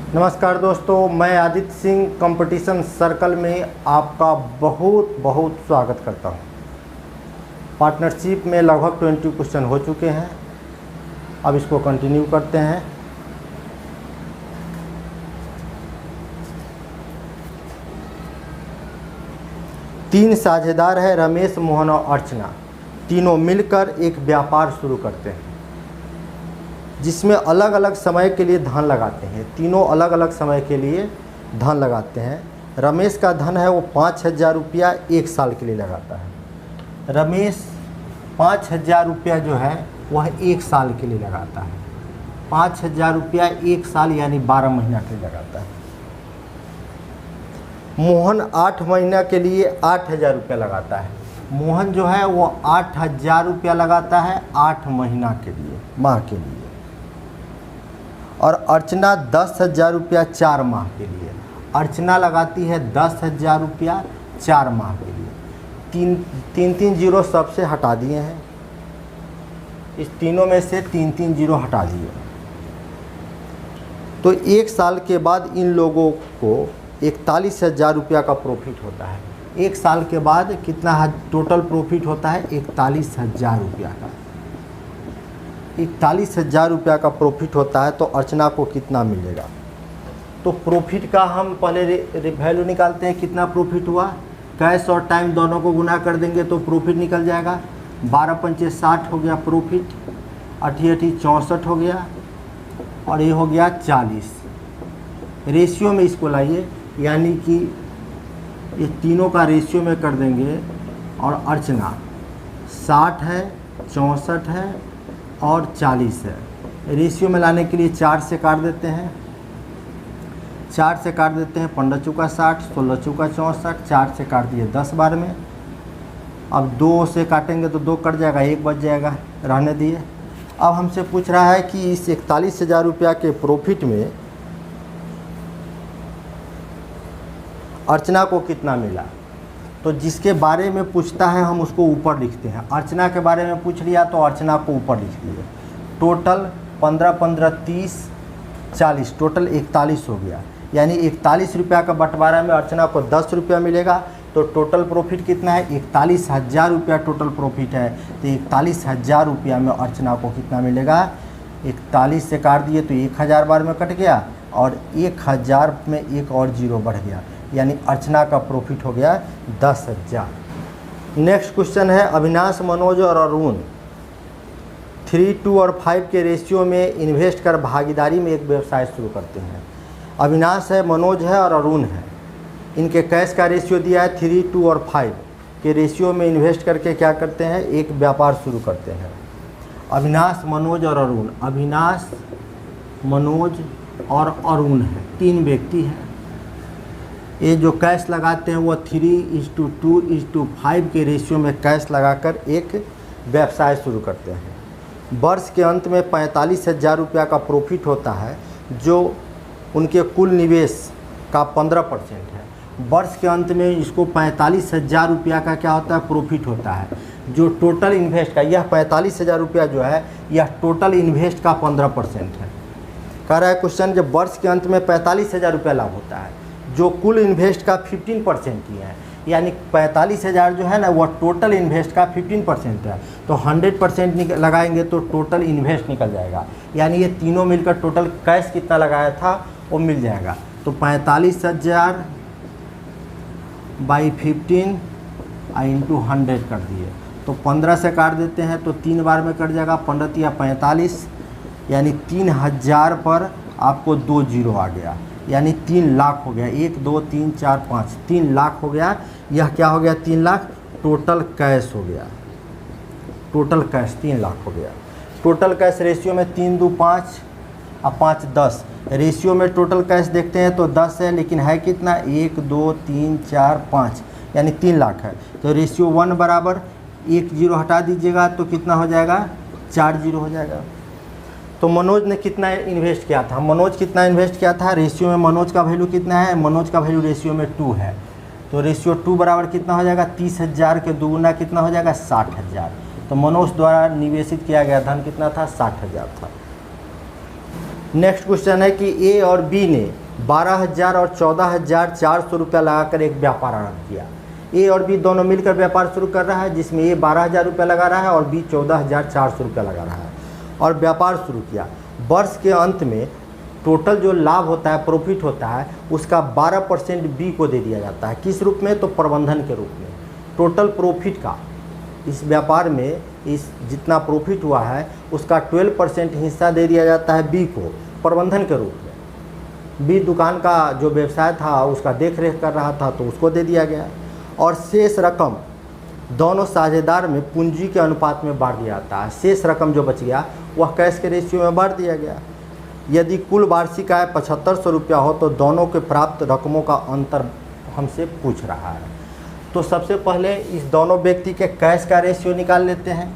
नमस्कार दोस्तों, मैं आदित्य सिंह कंपटीशन सर्कल में आपका बहुत बहुत स्वागत करता हूं। पार्टनरशिप में लगभग 20 क्वेश्चन हो चुके हैं। अब इसको कंटिन्यू करते हैं। तीन साझेदार है, रमेश, मोहन और अर्चना। तीनों मिलकर एक व्यापार शुरू करते हैं जिसमें अलग अलग समय के लिए धन लगाते हैं। तीनों अलग अलग समय के लिए धन लगाते हैं। रमेश का धन है वो 5,000 रुपया 1 साल के लिए लगाता है। रमेश 5,000 रुपया जो है वह 1 साल के लिए लगाता है। 5,000 रुपया 1 साल यानी 12 महीना के लिए लगाता है। मोहन 8 महीना के लिए 8,000 रुपया लगाता है। मोहन जो है वो 8,000 रुपया लगाता है 8 महीना के लिए, माह के लिए। और अर्चना 10,000 रुपया 4 माह के लिए। अर्चना लगाती है 10,000 रुपया 4 माह के लिए। तीन जीरो सबसे हटा दिए हैं। इस तीनों में से तीन जीरो हटा दिए। तो 1 साल के बाद इन लोगों को 41,000 रुपया का प्रॉफिट होता है। 1 साल के बाद कितना टोटल प्रॉफिट होता है? 41,000 रुपया का। 41,000 रुपया का प्रॉफिट होता है। तो अर्चना को कितना मिलेगा? तो प्रॉफिट का हम पहले वैल्यू निकालते हैं। कितना प्रॉफिट हुआ? कैश और टाइम दोनों को गुना कर देंगे तो प्रॉफिट निकल जाएगा। 12 पंचे 60 हो गया प्रॉफिट। 8 64 हो गया और ये हो गया 40। रेशियो में इसको लाइए, यानी कि ये तीनों का रेशियो में कर देंगे। और अर्चना 60 है, 64 है और 40 है। रेशियो में लाने के लिए 4 से काट देते हैं। 4 से काट देते हैं 15 चौका 60, 16 चौका 64। 4 से काट दिए 10 बार में। अब 2 से काटेंगे तो 2 कट जाएगा, 1 बच जाएगा, रहने दिए। अब हमसे पूछ रहा है कि इस 41,000 रुपया के प्रॉफिट में अर्चना को कितना मिला। तो जिसके बारे में पूछता है हम उसको ऊपर लिखते हैं। अर्चना के बारे में पूछ लिया तो अर्चना को ऊपर लिख दिए। टोटल 15 15 30 40, टोटल 41 हो गया। यानी 41 रुपया का बंटवारा में अर्चना को 10 रुपया मिलेगा। तो टोटल प्रॉफिट कितना है? 41,000 रुपया टोटल प्रॉफिट है। तो 41,000 रुपया में अर्चना को कितना मिलेगा? 41 से काट दिए तो 1,000 बार में कट गया और 1,000 में एक और जीरो बढ़ गया, यानी अर्चना का प्रॉफिट हो गया 10,000। नेक्स्ट क्वेश्चन है, अविनाश, मनोज और अरुण 3, 2 और 5 के रेशियो में इन्वेस्ट कर भागीदारी में एक व्यवसाय शुरू करते हैं। अविनाश है, मनोज है और अरुण है। इनके कैश का रेशियो दिया है 3, 2 और 5 के रेशियो में इन्वेस्ट करके क्या करते हैं? एक व्यापार शुरू करते हैं। अविनाश, मनोज और अरुण। अविनाश, मनोज और अरुण है, 3 व्यक्ति हैं। ये जो कैश लगाते हैं वो 3:2:5 के रेशियो में कैश लगाकर एक व्यवसाय शुरू करते हैं। वर्ष के अंत में 45,000 रुपया का प्रॉफिट होता है, जो उनके कुल निवेश का 15% है। वर्ष के अंत में इसको 45,000 रुपया का क्या होता है? प्रॉफिट होता है। जो टोटल इन्वेस्ट का, यह 45,000 रुपया जो है यह टोटल इन्वेस्ट का 15% है। कह रहा है क्वेश्चन, जब वर्ष के अंत में 45,000 रुपया लाभ होता है, जो कुल इन्वेस्ट का 15% ही है, यानी 45,000 जो है ना वो टोटल इन्वेस्ट का 15% है। तो 100% लगाएंगे तो टोटल इन्वेस्ट निकल जाएगा। यानी ये तीनों मिलकर टोटल कैश कितना लगाया था वो मिल जाएगा। तो 45,000 बाई 15 इंटू 100 कर दिए तो 15 से काट देते हैं तो 3 बार में कट जाएगा। 15 या 45, यानी 3,000 पर आपको 2 जीरो आ गया, यानी 3 लाख हो गया। 1 2 3 4 5, 3 लाख हो गया। यह क्या हो गया? 3 लाख टोटल कैश हो गया। टोटल कैश 3 लाख हो गया। टोटल कैश रेशियो में 3 2 5 और 5 10। रेशियो में टोटल कैश देखते हैं तो 10 है, लेकिन है कितना? 1 2 3 4 5, यानी 3 लाख है। तो रेशियो 1 बराबर 1 जीरो हटा दीजिएगा तो कितना हो जाएगा? 4 जीरो हो जाएगा। तो मनोज ने कितना इन्वेस्ट किया था? मनोज कितना इन्वेस्ट किया था? रेशियो में मनोज का वैल्यू कितना है? मनोज का वैल्यू रेशियो में 2 है। तो रेशियो 2 बराबर कितना हो जाएगा? 30,000 के दुगुना कितना हो जाएगा? 60,000। तो मनोज द्वारा निवेशित किया गया धन कितना था? 60,000 था। नेक्स्ट क्वेश्चन है कि ए और बी ने 12,000 और 14,400 रुपया लगाकर एक व्यापार आरंभ किया। ए और बी दोनों मिलकर व्यापार शुरू कर रहा है, जिसमें ए 12,000 रुपया लगा रहा है और बी 14,400 रुपया लगा रहा है और व्यापार शुरू किया। वर्ष के अंत में टोटल जो लाभ होता है, प्रॉफिट होता है, उसका 12% बी को दे दिया जाता है। किस रूप में? तो प्रबंधन के रूप में। टोटल प्रॉफिट का इस व्यापार में इस जितना प्रॉफिट हुआ है उसका 12% हिस्सा दे दिया जाता है बी को प्रबंधन के रूप में। बी दुकान का जो व्यवसाय था उसका देख रेख कर रहा था तो उसको दे दिया गया और शेष रकम दोनों साझेदार में पूंजी के अनुपात में बांट दिया जाता है। शेष रकम जो बच गया वह कैश के रेशियो में बांट दिया गया। यदि कुल वार्षिक आय 7500 रुपया हो तो दोनों के प्राप्त रकमों का अंतर हमसे पूछ रहा है। तो सबसे पहले इस दोनों व्यक्ति के कैश का रेशियो निकाल लेते हैं।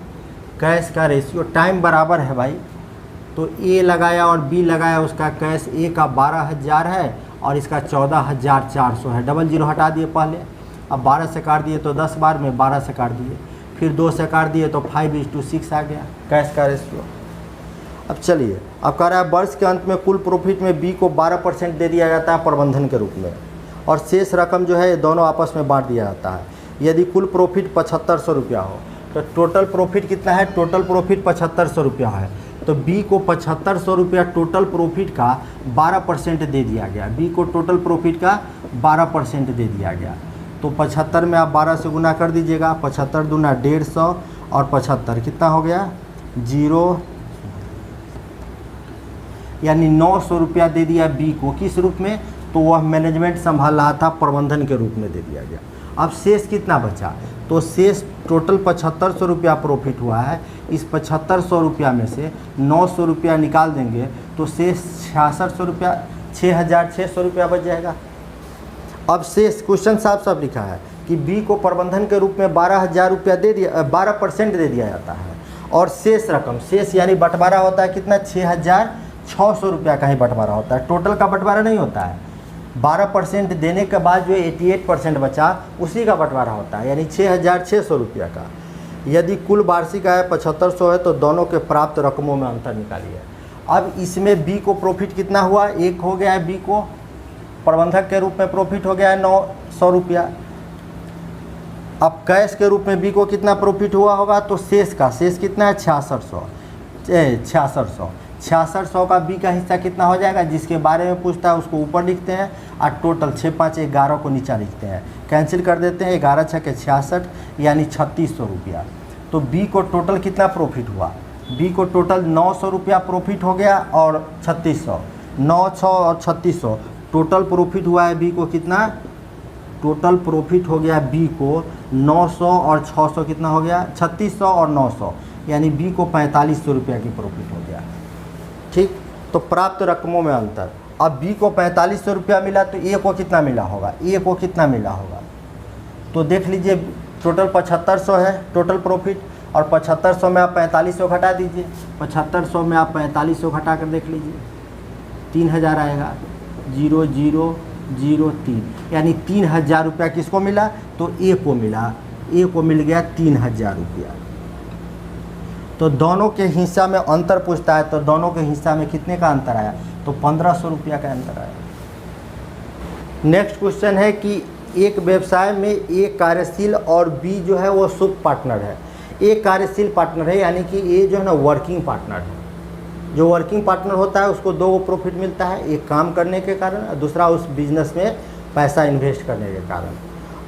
कैश का रेशियो टाइम बराबर है भाई, तो ए लगाया और बी लगाया, उसका कैश ए का 12,000 है और इसका 14,400 है। डबल जीरो हटा दिए पहले, अब 12 से काट दिए तो 10 बार में 12 से काट दिए, फिर 2 से काट दिए तो 5:6 आ गया कैश का रेशियो। अब चलिए, अब कह रहा है वर्ष के अंत में कुल प्रॉफिट में बी को 12% दे दिया जाता है प्रबंधन के रूप में और शेष रकम जो है दोनों आपस में बांट दिया जाता है। यदि कुल प्रॉफिट 7500 रुपया हो तो टोटल प्रॉफिट कितना है? टोटल प्रॉफिट 7500 रुपया है, तो बी को 7500 रुपया टोटल प्रॉफिट का 12% दे दिया गया। बी को टोटल प्रॉफिट का 12% दे दिया गया। तो 75 में आप 12 से गुना कर दीजिएगा, 75 दूना 150 और 75 कितना हो गया? 0, यानी 900 रुपया दे दिया बी को। किस रूप में? तो वह मैनेजमेंट संभाल रहा था, प्रबंधन के रूप में दे दिया गया। अब शेष कितना बचा? तो शेष टोटल 7500 रुपया प्रॉफिट हुआ है। इस 7500 रुपया में से 900 रुपया निकाल देंगे तो शेष 6600 रुपया, 6600 रुपया बच जाएगा। अब शेष क्वेश्चन साफ लिखा है कि बी को प्रबंधन के रूप में 12,000 रुपया दे दिया, 12% दे दिया जाता है और शेष रकम, शेष यानी बंटवारा होता है कितना? 6600 रुपया का ही बंटवारा होता है, टोटल का बंटवारा नहीं होता है। 12% देने के बाद जो 88% बचा उसी का बंटवारा होता है, यानी 6600 रुपया का। यदि कुल वार्षिक आय 7500 है तो दोनों के प्राप्त रकमों में अंतर निकालिए। अब इसमें बी को प्रॉफिट कितना हुआ? 1 हो गया है, बी को प्रबंधक के रूप में प्रॉफिट हो गया है 900 रुपया। अब कैश के रूप में बी को कितना प्रॉफिट हुआ होगा? तो शेष कितना है? 6600 का बी का हिस्सा कितना हो जाएगा? जिसके बारे में पूछता है उसको ऊपर लिखते हैं और टोटल 6 5 11 को नीचा लिखते हैं, कैंसिल कर देते हैं। 11 6 के 66 यानी 3600 रुपया। तो बी को टोटल कितना प्रॉफिट हुआ? बी को टोटल 900 रुपया प्रॉफिट हो गया और 3600, 900 और 3600 टोटल प्रॉफिट हुआ है बी को कितना? टोटल प्रॉफिट हो गया बी को 900 और 600 कितना हो गया? 3600 और 900, यानी बी को 4500 रुपया की प्रॉफिट हो गया। ठीक, तो प्राप्त रकमों में अंतर। अब बी को 4500 रुपया मिला तो ए को कितना मिला होगा? ए को कितना मिला होगा? तो देख लीजिए, टोटल 7500 है टोटल प्रॉफिट और 7500 में आप 4500 घटा दीजिए। 7500 में आप 4500 घटा कर देख लीजिए, 3000 आएगा। 0003 यानी 3000 रुपया किसको मिला? तो ए को मिला। ए को मिल गया 3000 रुपया। तो दोनों के हिस्सा में अंतर पूछता है, तो दोनों के हिस्सा में कितने का अंतर आया? तो 1500 रुपया का अंतर आया। नेक्स्ट क्वेश्चन है कि एक व्यवसाय में ए कार्यशील और बी जो है वो शुभ पार्टनर है। ए कार्यशील पार्टनर है, यानी कि ए जो है ना वर्किंग पार्टनर है। जो वर्किंग पार्टनर होता है उसको 2 प्रॉफिट मिलता है, एक काम करने के कारण, दूसरा उस बिजनेस में पैसा इन्वेस्ट करने के कारण।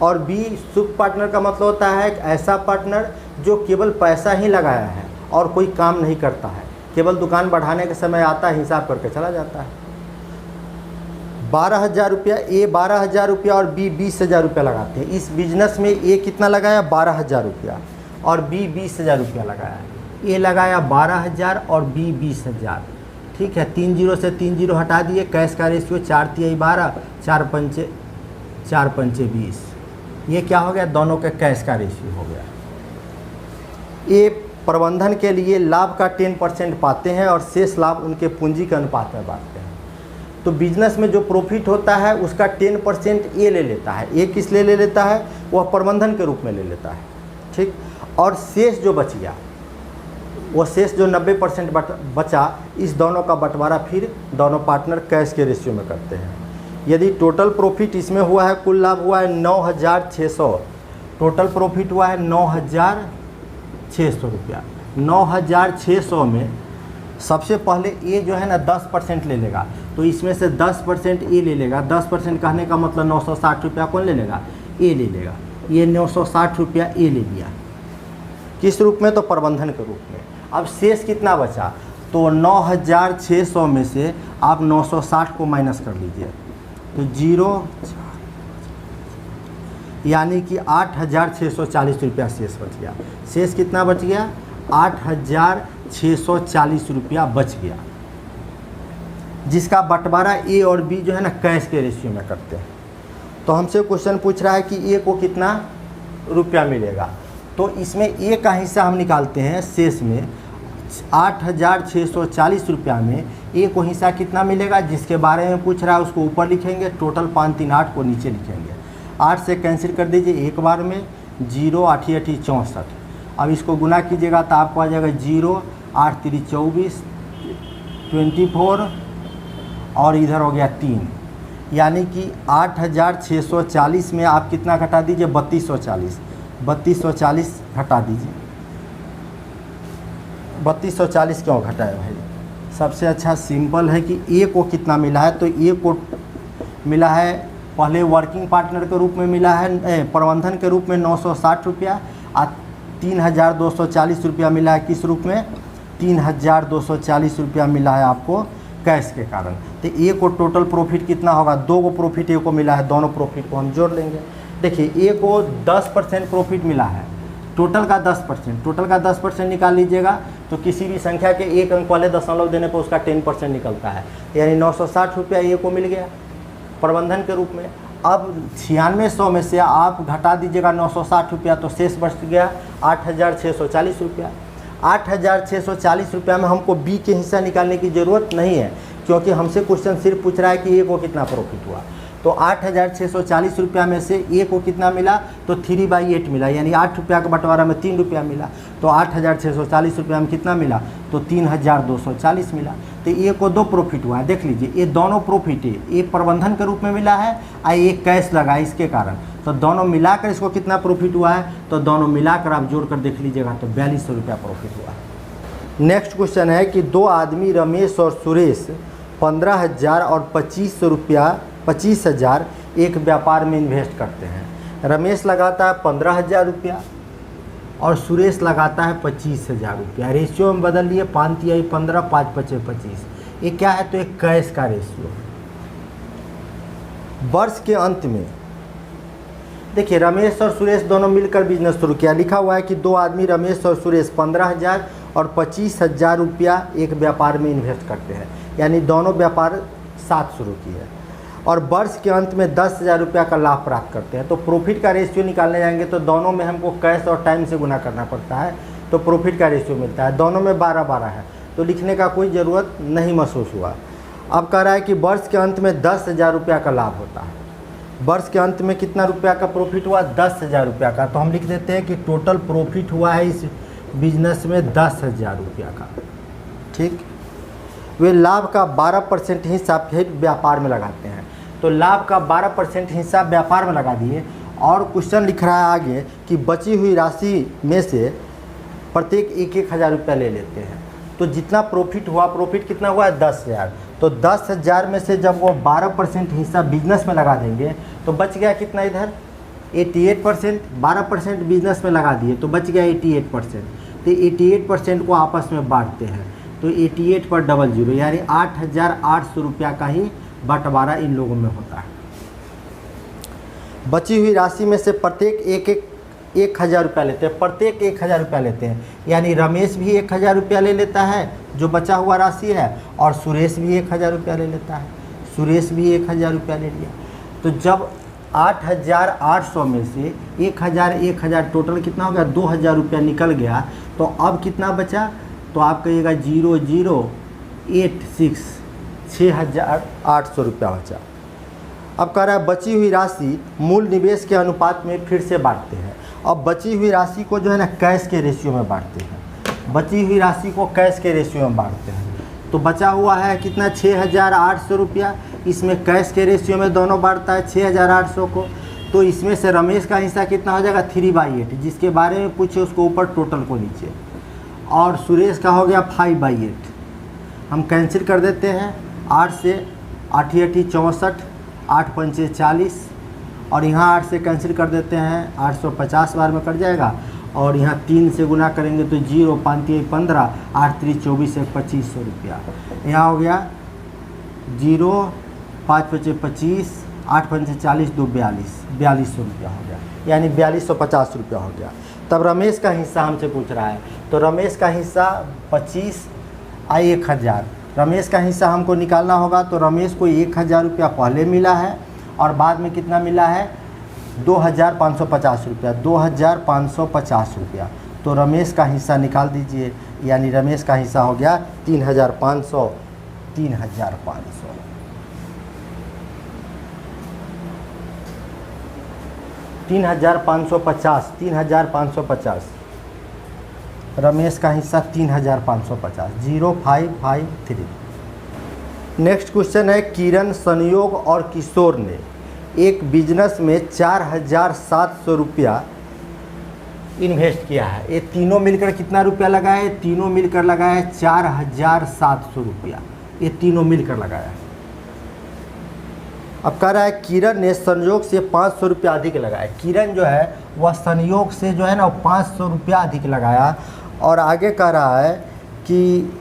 और बी शुभ पार्टनर का मतलब होता है एक ऐसा पार्टनर जो केवल पैसा ही लगाया है और कोई काम नहीं करता है, केवल दुकान बढ़ाने के समय आता है, हिसाब करके चला जाता है। 12,000 रुपया, ए 12,000 रुपया और बी 20,000 रुपया लगाते हैं। इस बिजनेस में ए कितना लगाया? 12,000 रुपया और बी 20,000 रुपया लगाया। ए लगाया 12,000 और बी 20,000। ठीक है, 3 0 से 3 0 हटा दिए। कैश का रेशियो 4 3 12, 4 5 20। ये क्या हो गया? दोनों के कैश का रेशियो हो गया। ए प्रबंधन के लिए लाभ का 10% पाते हैं और शेष लाभ उनके पूंजी के अनुपात में बांटते हैं। तो बिजनेस में जो प्रॉफिट होता है उसका 10% ए ले लेता है। ए किस लिए ले लेता है? वह प्रबंधन के रूप में ले लेता है। ठीक, और शेष जो बच गया वो शेष जो 90% बचा, इस दोनों का बंटवारा फिर दोनों पार्टनर कैश के रेशियो में करते हैं। यदि टोटल प्रॉफिट इसमें हुआ है, कुल लाभ हुआ है 9,600, टोटल प्रॉफिट हुआ है 9,600 रुपया। 9,600 में सबसे पहले ए जो है ना 10% ले लेगा, तो इसमें से 10% ए ले लेगा। 10% कहने का मतलब 960 रुपया कौन ले लेगा? ए ले लेगा। ये 960 रुपया ए ले लिया। किस रूप में? तो प्रबंधन के रूप में। अब शेष कितना बचा? तो 9,600 में से आप 960 को माइनस कर लीजिए, तो 0, यानी कि 8,640 रुपया शेष बच गया। शेष कितना बच गया? 8,640 रुपया बच गया, जिसका बंटवारा ए और बी जो है ना कैश के रेशियो में करते हैं। तो हमसे क्वेश्चन पूछ रहा है कि ए को कितना रुपया मिलेगा, तो इसमें ए का हिस्सा हम निकालते हैं। शेष में 8,640 रुपया में ए को हिस्सा कितना मिलेगा, जिसके बारे में पूछ रहा है उसको ऊपर लिखेंगे, टोटल 538 को नीचे लिखेंगे। 8 से कैंसिल कर दीजिए एक बार में, 0 8 8 64। अब इसको गुना कीजिएगा तो आपको आ जाएगा 0 8 3 24 24 और इधर हो गया 3, यानी कि 8,640 में आप कितना घटा दीजिए? 3240। 3240 घटा दीजिए। 3240 क्यों घटाए भाई? सबसे अच्छा सिंपल है कि ए को कितना मिला है, तो ए को मिला है पहले वर्किंग पार्टनर के रूप में मिला है, प्रबंधन के रूप में 960 रुपया, और 3,240 रुपया मिला है किस रूप में? 3,240 रुपया मिला है आपको कैश के कारण। तो ए को टोटल प्रॉफिट कितना होगा? 2 को प्रॉफिट ए को मिला है, दोनों प्रॉफिट को हम जोड़ लेंगे। देखिए ए को 10% प्रॉफिट मिला है, टोटल का 10%, टोटल का 10% निकाल लीजिएगा तो किसी भी संख्या के एक अंक वाले दशमलव देने पर उसका 10% निकलता है, यानी 960 रुपया ए को मिल गया प्रबंधन के रूप में। अब 9600 में से आप घटा दीजिएगा 960 रुपया, तो शेष बच गया 8,640 रुपया। 8,640 रुपया में हमको बी के हिस्सा निकालने की ज़रूरत नहीं है, क्योंकि हमसे क्वेश्चन सिर्फ पूछ रहा है कि ए को कितना प्रॉफिट हुआ। तो 8,640 रुपया में से ए को कितना मिला? तो 3/8 मिला, यानी 8 रुपया का बंटवारा में 3 रुपया मिला। तो 8,640 रुपया में कितना मिला? तो 3,240 मिला। तो ए को 2 प्रॉफिट हुआ है, देख लीजिए ये दोनों प्रॉफिट है, ए प्रबंधन के रूप में मिला है और ये कैश लगा इसके कारण। तो दोनों मिलाकर इसको कितना प्रॉफिट हुआ है? तो दोनों मिलाकर आप जोड़कर देख लीजिएगा तो 4200 रुपया प्रॉफिट हुआ है। नेक्स्ट क्वेश्चन है कि 2 आदमी रमेश और सुरेश 15,000 और 25,000 एक व्यापार में इन्वेस्ट करते हैं। रमेश लगाता है 15,000 रुपया और सुरेश लगाता है 25,000 रुपया। रेशियो में बदल लिए, 5 तिहाई 15, 5 पचे 25। ये क्या है? तो एक कैश का रेशियो। वर्ष के अंत में देखिए रमेश और सुरेश दोनों मिलकर बिजनेस शुरू किया। लिखा हुआ है कि 2 आदमी रमेश और सुरेश 15,000 और 25,000 रुपया एक व्यापार में इन्वेस्ट करते हैं, यानी दोनों व्यापार साथ शुरू किए और वर्ष के अंत में 10,000 रुपया का लाभ प्राप्त करते हैं। तो प्रॉफिट का रेशियो निकालने जाएंगे तो दोनों में हमको कैश और टाइम से गुना करना पड़ता है, तो प्रॉफिट का रेशियो मिलता है। दोनों में 12-12 है, तो लिखने का कोई ज़रूरत नहीं महसूस हुआ। अब कह रहा है कि वर्ष के अंत में 10,000 रुपया का लाभ होता है। वर्ष के अंत में कितना रुपया का प्रॉफिट हुआ? 10,000 रुपया का। तो हम लिख देते हैं कि टोटल प्रॉफिट हुआ है इस बिजनेस में 10,000 रुपया का। ठीक, वे लाभ का 12% हिस्सा फिर व्यापार में लगाते हैं। तो लाभ का 12% हिस्सा व्यापार में लगा दिए और क्वेश्चन लिख रहा है आगे कि बची हुई राशि में से प्रत्येक 1,000 रुपया ले लेते हैं। तो जितना प्रॉफिट हुआ, प्रॉफिट कितना हुआ है? 10,000। तो 10,000 में से जब वो 12% हिस्सा बिजनेस में लगा देंगे तो बच गया कितना इधर? 88%। 12% बिजनेस में लगा दिए तो बच गया 88%। तो 88% को आपस में बांटते हैं, तो 88 पर 00, यानी 8,800 रुपया का ही बंटवारा इन लोगों में होता है। बची हुई राशि में से प्रत्येक 1,000 रुपया लेते हैं, प्रत्येक 1,000 रुपया लेते हैं, यानी रमेश भी 1,000 रुपया ले लेता है जो बचा हुआ राशि है, और सुरेश भी 1,000 रुपया ले लेता है। सुरेश भी 1,000 रुपया ले लिया। तो जब 8,800 में से 1,000 टोटल कितना हो गया? 2,000 रुपया निकल गया। तो अब कितना बचा? तो आप कहिएगा 0086, 6,800 रुपया बचा। अब कह रहा है बची हुई राशि मूल निवेश के अनुपात में फिर से बांटते हैं। अब बची हुई राशि को जो है ना कैश के रेशियो में बांटते हैं। बची हुई राशि को कैश के रेशियो में बांटते हैं। तो बचा हुआ है कितना 6,800 रुपया, इसमें कैश के रेशियो में दोनों बांटता है 6,800 को। तो इसमें से रमेश का हिस्सा कितना हो जाएगा 3/8, जिसके बारे में पूछे उसको ऊपर टोटल को नीचे, और सुरेश का हो गया 5/8। हम कैंसिल कर देते हैं, 8 से 8 64, 8 पंचे 40, और यहाँ 8 से कैंसिल कर देते हैं, 850 बार में कट जाएगा, और यहाँ 3 से गुना करेंगे तो 0 5 15, 8 3 24 है 2500 रुपया। यहाँ हो गया 0 5 5 25, 8 पंचे 40, 2 4200 रुपया हो गया, यानी 4250 रुपया हो गया। तब रमेश का हिस्सा हमसे पूछ रहा है, तो रमेश का हिस्सा 25 और 1000। रमेश का हिस्सा हमको निकालना होगा, तो रमेश को 1000 रुपया पहले मिला है और बाद में कितना मिला है 2550 रुपया, 2550 रुपया। तो रमेश का हिस्सा निकाल दीजिए, यानी रमेश का हिस्सा हो गया 3500। 3550 रमेश का हिस्सा 3550, 0553। नेक्स्ट क्वेश्चन है, किरण, संयोग और किशोर ने एक बिजनेस में 4700 रुपया इन्वेस्ट किया है। ये तीनों मिलकर कितना रुपया लगाए, तीनों मिलकर लगाए 4700 रुपया, ये तीनों मिलकर लगाया है। अब कह रहा है किरण ने संयोग से 500 रुपया अधिक लगाया। किरण जो है वह संयोग से जो है ना 500 रुपया अधिक लगाया, और आगे कह रहा है कि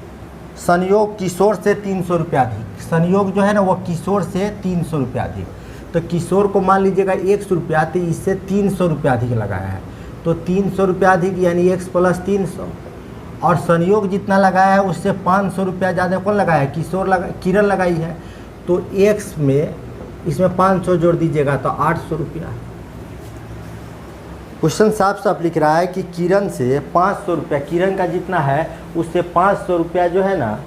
संयोग किशोर से 300 रुपया अधिक। संयोग जो है ना वो किशोर से 300 रुपया अधिक। तो किशोर को मान लीजिएगा 100 रुपया, तो इससे 300 रुपया अधिक लगाया है, तो 300 रुपया अधिक यानी x + 300। और संयोग जितना लगाया है उससे 500 रुपया ज़्यादा कौन लगाया है, किरण लगाई है। तो x में इसमें 500 जोड़ दीजिएगा तो 800 रुपया। क्वेश्चन साफ साफ लिख रहा है कि किरण से 500 रुपया, किरण का जितना है उससे 500 रुपया जो है ना,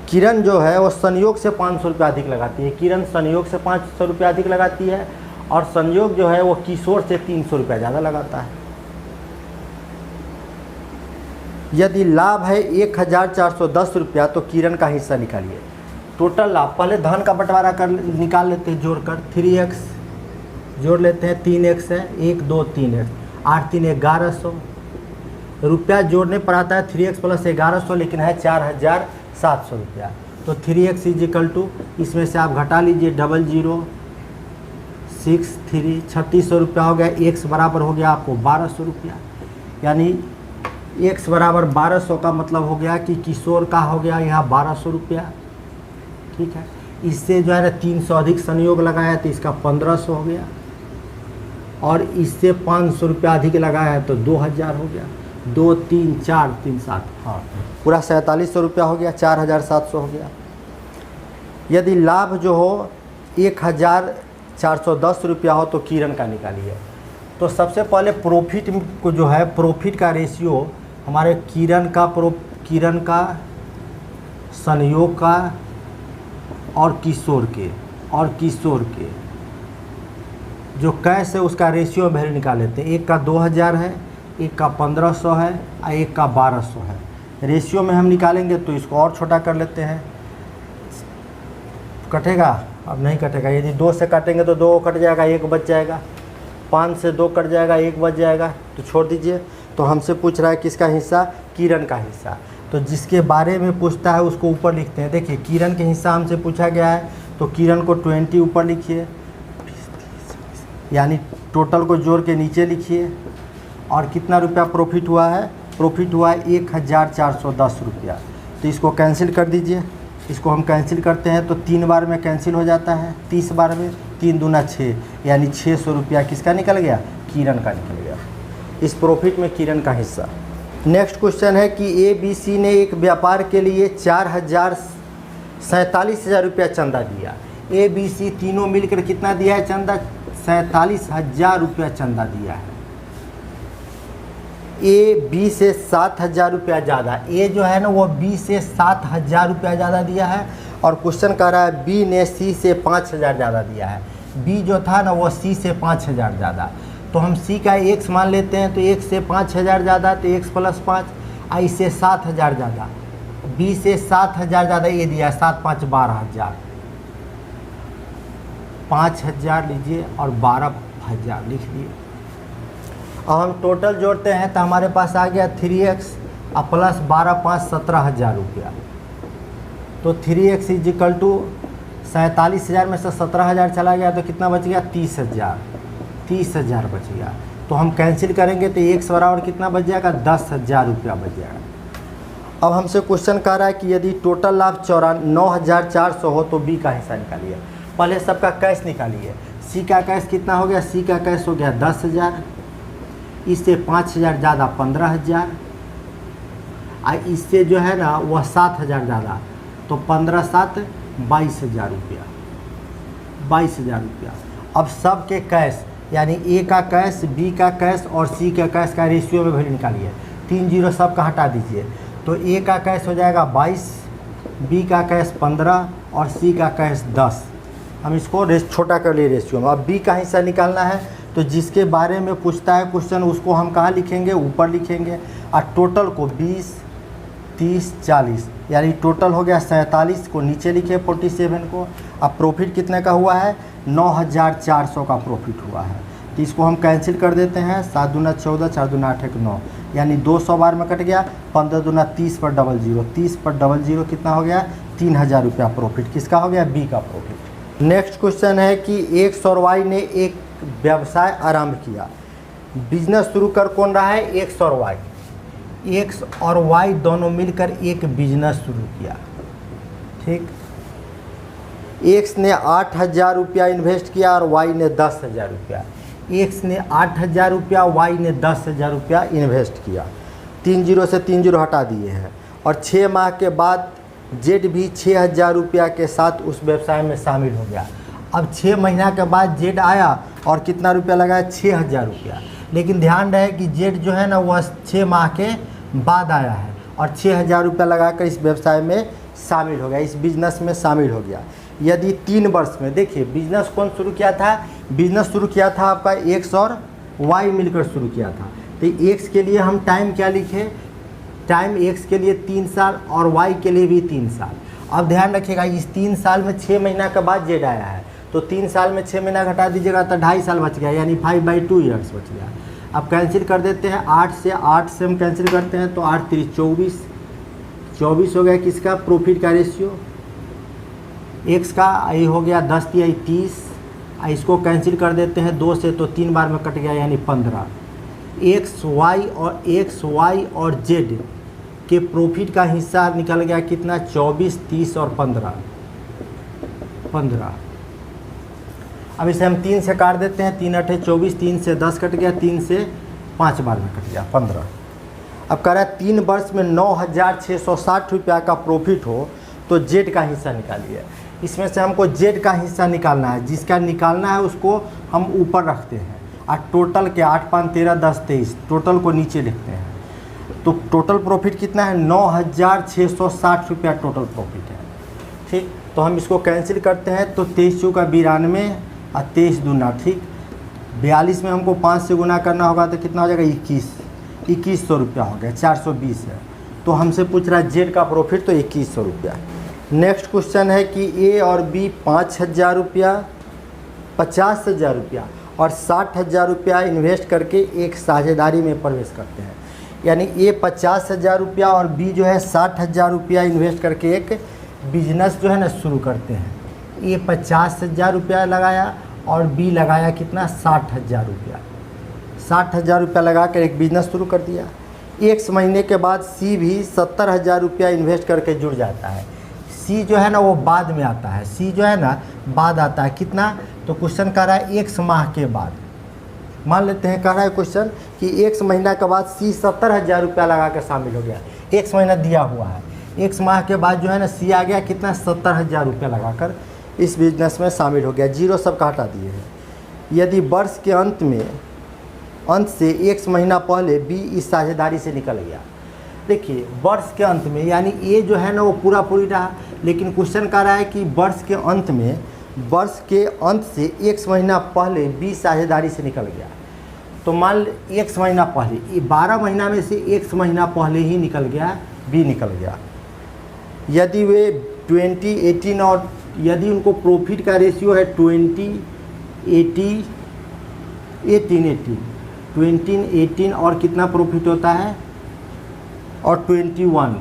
किरण जो है वो संयोग से 500 रुपया अधिक लगाती है। किरण संयोग से 500 रुपया अधिक लगाती है, और संयोग जो है वो किशोर से 300 रुपया ज़्यादा लगाता है। यदि लाभ है 1410 रुपया, तो किरण का हिस्सा निकालिए। टोटल लाभ, पहले धन का बंटवारा कर निकाल लेते हैं जोड़कर। 3x जोड़ लेते हैं, 3x है, 1 2 3x, 8 3 1100 रुपया जोड़ने पर आता है 3x + 1100, लेकिन है 4700 रुपया। तो 3x = इसमें से आप घटा लीजिए 0063, 3600 रुपया हो गया। x बराबर हो गया आपको 1200 रुपया, यानी x बराबर 1200 का मतलब हो गया कि किशोर का हो गया यहाँ 1200 रुपया। ठीक है, इससे जो है ना 300 अधिक संयोग लगाया तो इसका 1500 हो गया, और इससे 500 रुपया अधिक लगाया है तो 2000 हो गया। 2 3 4 3 7, हाँ पूरा 4700 रुपया हो गया, 4700 हो गया। यदि लाभ जो हो 1410 रुपया हो तो किरण का निकालिए। तो सबसे पहले प्रॉफिट को जो है, प्रॉफिट का रेशियो हमारे किरण का, संयोग का और किशोर के जो कैश है उसका रेशियो वैल्यू निकाल लेते हैं। एक का 2000 है, एक का 1500 है और एक का 1200 है। रेशियो में हम निकालेंगे तो इसको और छोटा कर लेते हैं। कटेगा? अब नहीं कटेगा। यदि 2 से काटेंगे तो 2 कट जाएगा, 1 बच जाएगा। 5 से 2 कट जाएगा, 1 बच जाएगा, तो छोड़ दीजिए। तो हमसे पूछ रहा है किसका हिस्सा, किरण का हिस्सा। तो जिसके बारे में पूछता है उसको ऊपर लिखते हैं। देखिए किरण के हिस्सा हमसे पूछा गया है, तो किरण को 20 ऊपर लिखिए, यानी टोटल को जोड़ के नीचे लिखिए। और कितना रुपया प्रॉफिट हुआ है, प्रॉफिट हुआ है 1410 रुपया। तो इसको कैंसिल कर दीजिए। इसको हम कैंसिल करते हैं तो 3 बार में कैंसिल हो जाता है, 30 बार में 3 दूना 6, यानी 600 रुपया किसका निकल गया, किरण का निकल गया। इस प्रॉफिट में किरण का हिस्सा। नेक्स्ट क्वेश्चन है कि ABC ने एक व्यापार के लिए 47,000 रुपया चंदा दिया। ABC तीनों मिलकर कितना दिया है चंदा, 47,000 रुपया चंदा दिया है। A B से 7,000 रुपया ज़्यादा, A जो है ना वो B से 7,000 रुपया ज़्यादा दिया है। और क्वेश्चन कह रहा है B ने C से 5,000 ज़्यादा दिया है। B जो था ना वो C से 5,000 ज़्यादा। तो हम सी का x मान लेते हैं, तो x से 5000 ज़्यादा तो x + 5, आई से 7000 ज़्यादा, b से 7000 ज़्यादा, ये दिया 7 5 12000, 5000 लीजिए और 12000 लिख लिए। अब हम टोटल जोड़ते हैं तो हमारे पास आ गया 3x और प्लस 12 5 17000 रुपया। तो 3x = 47,000 में से 17,000 चला गया तो कितना बच गया? 30,000 बच गया। तो हम कैंसिल करेंगे तो x बराबर कितना बच जाएगा? 10,000 रुपया बच जाएगा। अब हमसे क्वेश्चन कह रहा है कि यदि टोटल लाभ 9,400 हो तो b का हिस्सा निकालिए। पहले सबका कैश निकालिए। c का कैश कितना हो गया? c का कैश हो गया 10,000, इससे 5,000 ज़्यादा 15,000, और इससे जो है ना वह 7,000 ज़्यादा, तो 15 7 22,000 रुपया, 22,000 रुपया। अब सब के कैश यानी a का कैश, b का कैश और c का कैश का रेशियो में वैल्यू निकालिए। 3 0 सब का हटा दीजिए, तो a का कैश हो जाएगा 22, b का कैश 15 और c का कैश 10। हम इसको छोटा कर लिए रेशियो में। अब b का हिस्सा निकालना है, तो जिसके बारे में पूछता है क्वेश्चन उसको हम कहाँ लिखेंगे? ऊपर लिखेंगे। और टोटल को 20 30 40 यानी टोटल हो गया 47 को नीचे लिखे 47 को। अब प्रॉफिट कितने का हुआ है? 9,400 का प्रॉफिट हुआ है। तो इसको हम कैंसिल कर देते हैं। 7 दूना 14, 4 दूना 8 1 9, यानी 200 बार में कट गया। 15 दूना 30 पर 00, 30 पर 00 कितना हो गया? 3,000 रुपया प्रॉफिट। किसका हो गया? बी का प्रॉफिट। नेक्स्ट क्वेश्चन है कि एक्स और वाई ने एक व्यवसाय आरंभ किया। बिजनेस शुरू कर कौन रहा है? एक्स और वाई। एक्स और वाई दोनों मिलकर एक बिजनेस शुरू किया। ठीक, एक्स ने 8,000 रुपया इन्वेस्ट किया और वाई ने 10,000 रुपया। एक्स ने 8,000 रुपया, वाई ने 10,000 रुपया इन्वेस्ट किया। 3 0 से 3 0 हटा दिए हैं। और 6 माह के बाद जेड भी 6,000 रुपया के साथ उस व्यवसाय में शामिल हो गया। अब 6 महीना के बाद जेड आया और कितना रुपया लगाया? 6,000 रुपया। लेकिन ध्यान रहे कि जेड जो है ना वह 6 माह के बाद आया है और 6,000 रुपया लगाकर इस व्यवसाय में शामिल हो गया, इस बिजनेस में शामिल हो गया। यदि 3 वर्ष में, देखिए बिजनेस कौन शुरू किया था? बिजनेस शुरू किया था आपका एक्स और वाई मिलकर शुरू किया था। तो एक्स के लिए हम टाइम क्या लिखे? टाइम एक्स के लिए 3 साल और वाई के लिए भी 3 साल। अब ध्यान रखिएगा, इस 3 साल में 6 महीना के बाद जेड आया है, तो 3 साल में 6 महीना घटा दीजिएगा तो 2.5 साल बच गया, यानी 5/2 ईयर्स बच गया। अब कैंसिल कर देते हैं। 8 से हम कैंसिल करते हैं तो 8 3 24, 24 हो गया किसका? प्रॉफिट का रेशियो एक्स का। ये हो गया 10 3 30। इसको कैंसिल कर देते हैं 2 से, तो 3 बार में कट गया यानी 15। एक्स वाई और जेड के प्रॉफिट का हिस्सा निकल गया कितना? 24 30 और 15। अब इसे हम 3 से काट देते हैं। 3 8 24, 3 से 10 कट गया, 3 से 5 बार में कट गया 15। अब कह रहा है 3 वर्ष में 9,660 रुपया का प्रॉफिट हो तो जेड का हिस्सा निकालिए। इसमें से हमको जेड का हिस्सा निकालना है। जिसका निकालना है उसको हम ऊपर रखते हैं और टोटल के 8 5 13 10 23 टोटल को नीचे लिखते हैं। तो टोटल प्रॉफिट कितना है? 9,660 रुपया टोटल प्रॉफिट है। ठीक, तो हम इसको कैंसिल करते हैं। तो 23 चौका 92 और 23 दूना, ठीक, 42 में हमको 5 से गुना करना होगा तो कितना हो जाएगा? 2100 रुपया हो गया। 420 है। तो हमसे पूछ रहा है जेड का प्रॉफिट, तो 2100 रुपया। नेक्स्ट क्वेश्चन है कि ए और बी 5,000 रुपया, 50,000 रुपया और 60,000 रुपया इन्वेस्ट करके एक साझेदारी में प्रवेश करते हैं। यानी ए 50,000 रुपया और बी जो है 60,000 रुपया इन्वेस्ट करके एक बिजनेस जो है ना शुरू करते हैं। ए 50,000 रुपया लगाया और बी लगाया कितना? 60,000 रुपया। 60,000 रुपया लगा कर एक बिजनेस शुरू कर दिया। 1 महीने के बाद सी भी 70,000 रुपया इन्वेस्ट करके जुड़ जाता है। सी जो है ना वो बाद में आता है, सी जो है ना बाद आता है। कितना? तो क्वेश्चन कह रहा है 1 माह के बाद। मान लेते हैं कह रहा है क्वेश्चन कि 1 महीना के बाद सी 70,000 रुपया लगा कर शामिल हो गया। 1 महीना दिया हुआ है, 1 माह के बाद जो है ना सी आ गया कितना? 70,000 रुपया लगाकर इस बिजनेस में शामिल हो गया। 0 सब का हटा दिए हैं। यदि वर्ष के अंत से 1 महीना पहले बी इस साझेदारी से निकल गया। देखिए वर्ष के अंत में यानी ए जो है ना वो पूरी रहा, लेकिन क्वेश्चन कह रहा है कि वर्ष के अंत से 1 महीना पहले बी साझेदारी से निकल गया। तो मान x महीना पहले, ये 12 महीना में से x महीना पहले ही निकल गया, b निकल गया। यदि वे 20, 18 और यदि उनको प्रॉफिट का रेशियो है 20, 80, 18 18 और कितना प्रॉफिट होता है और 21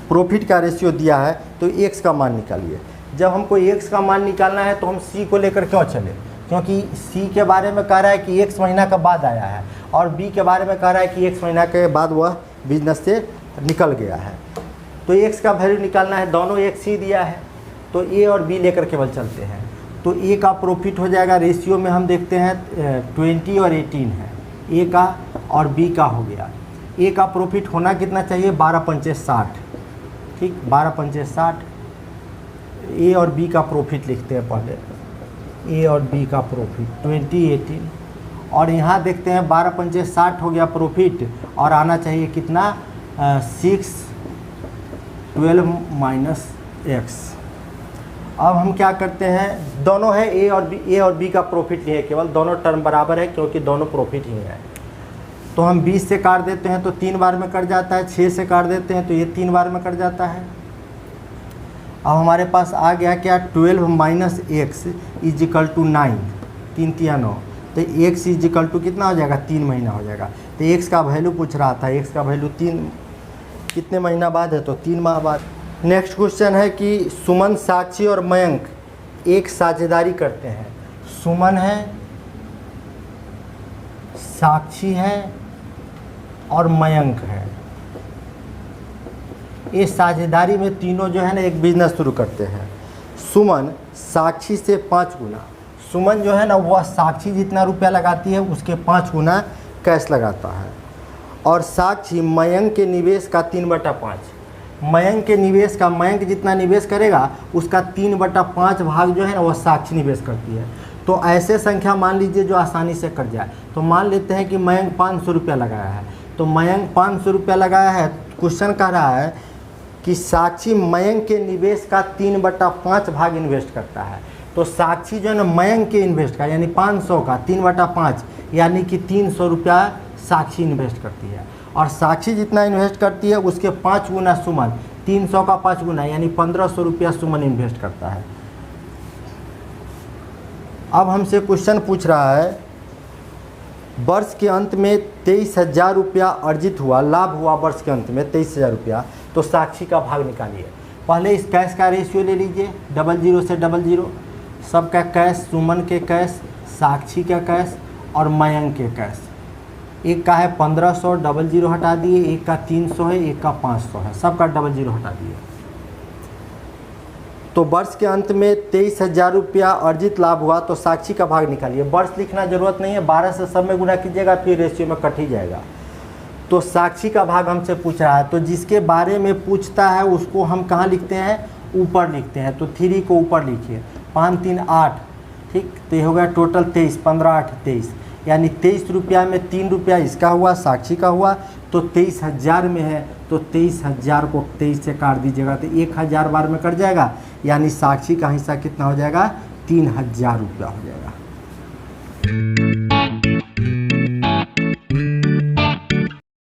प्रॉफिट का रेशियो दिया है, तो x का मान निकालिए। जब हमको x का मान निकालना है तो हम c को लेकर क्यों चले, क्योंकि c के बारे में कह रहा है कि x महीना का बाद आया है और b के बारे में कह रहा है कि x महीना के बाद वह बिजनेस से निकल गया है। तो x का वैल्यू निकालना है, दोनों x ही दिया है, तो a और b लेकर केवल चलते हैं। तो a का प्रॉफिट हो जाएगा, रेशियो में हम देखते हैं 20 और 18 है, a का और b का हो गया। a का प्रॉफिट होना कितना चाहिए, 12 पंचे 60, ठीक, 12 पंचे 60। a और b का प्रॉफिट लिखते हैं पहले, a और b का प्रॉफिट 20, 18 और यहाँ देखते हैं 12 पंचे 60 हो गया प्रॉफिट, और आना चाहिए कितना 6, 12 माइनस x। अब हम क्या करते हैं, दोनों है a और b का प्रॉफिट लिए, केवल दोनों टर्म बराबर है क्योंकि दोनों प्रॉफिट ही है। तो हम 20 से काट देते हैं तो 3 बार में कट जाता है, 6 से काट देते हैं तो ये 3 बार में कट जाता है। अब हमारे पास आ गया क्या, 12 minus x is equal to 9, 3 3 9, तो x इज इक्वल टू कितना हो जाएगा, 3 महीना हो जाएगा। तो x का वैल्यू पूछ रहा था, x का वैल्यू 3 कितने महीना बाद है, तो 3 माह बाद। नेक्स्ट क्वेश्चन है कि सुमन, साक्षी और मयंक एक साझेदारी करते हैं। सुमन है, साक्षी है और मयंक है। ये साझेदारी में तीनों जो है ना एक बिजनेस शुरू करते हैं। सुमन साक्षी से 5 गुना, सुमन जो है ना वह साक्षी जितना रुपया लगाती है उसके 5 गुना कैश लगाता है, और साक्षी मयंक के निवेश का 3/5, मयंक के निवेश का, मयंक जितना निवेश करेगा उसका 3/5 भाग जो है ना वह साक्षी निवेश करती है। तो ऐसे संख्या मान लीजिए जो आसानी से कट जाए। तो मान लेते हैं कि मयंक 500 रुपया लगाया है, तो मयंक 500 रुपया लगाया है। क्वेश्चन कह रहा है कि साक्षी मयंक के निवेश का 3/5 भाग इन्वेस्ट करता है। तो साक्षी जो है ना मयंक के इन्वेस्ट का यानी 500 का 3/5 यानी कि 300 रुपया साक्षी इन्वेस्ट करती है, और साक्षी जितना इन्वेस्ट करती है उसके 5 गुना सुमन, 300 का 5 गुना यानी 1500 रुपया सुमन इन्वेस्ट करता है। अब हमसे क्वेश्चन पूछ रहा है, वर्ष के अंत में 23,000 रुपया अर्जित हुआ, लाभ हुआ वर्ष के अंत में 23,000 रुपया, तो साक्षी का भाग निकालिए। पहले इस कैश का रेशियो ले लीजिए, 00 से 00, सबका कैश, सुमन के कैश, साक्षी का कैश और मयंक के कैश। एक का है 1500, 00 हटा दिए, एक का 300 है, एक का 500 है, सबका 00 हटा दिए। तो वर्ष के अंत में 23,000 रुपया अर्जित लाभ हुआ, तो साक्षी का भाग निकालिए। वर्ष लिखना जरूरत नहीं है, 12 से सब में गुना कीजिएगा फिर रेशियो में कट ही जाएगा। तो साक्षी का भाग हमसे पूछ रहा है, तो जिसके बारे में पूछता है उसको हम कहाँ लिखते हैं, ऊपर लिखते हैं। तो 3 को ऊपर लिखिए, 5 3 8, ठीक, तो ये हो गया टोटल 23, 15 8 23, यानी 23 रुपया में 3 रुपया इसका हुआ, साक्षी का हुआ, तो 23,000 में है, तो 23,000 को 23 से काट दीजिएगा तो 1,000 बार में कट जाएगा, यानी साक्षी का हिस्सा कितना हो जाएगा, 3,000 रुपया हो जाएगा।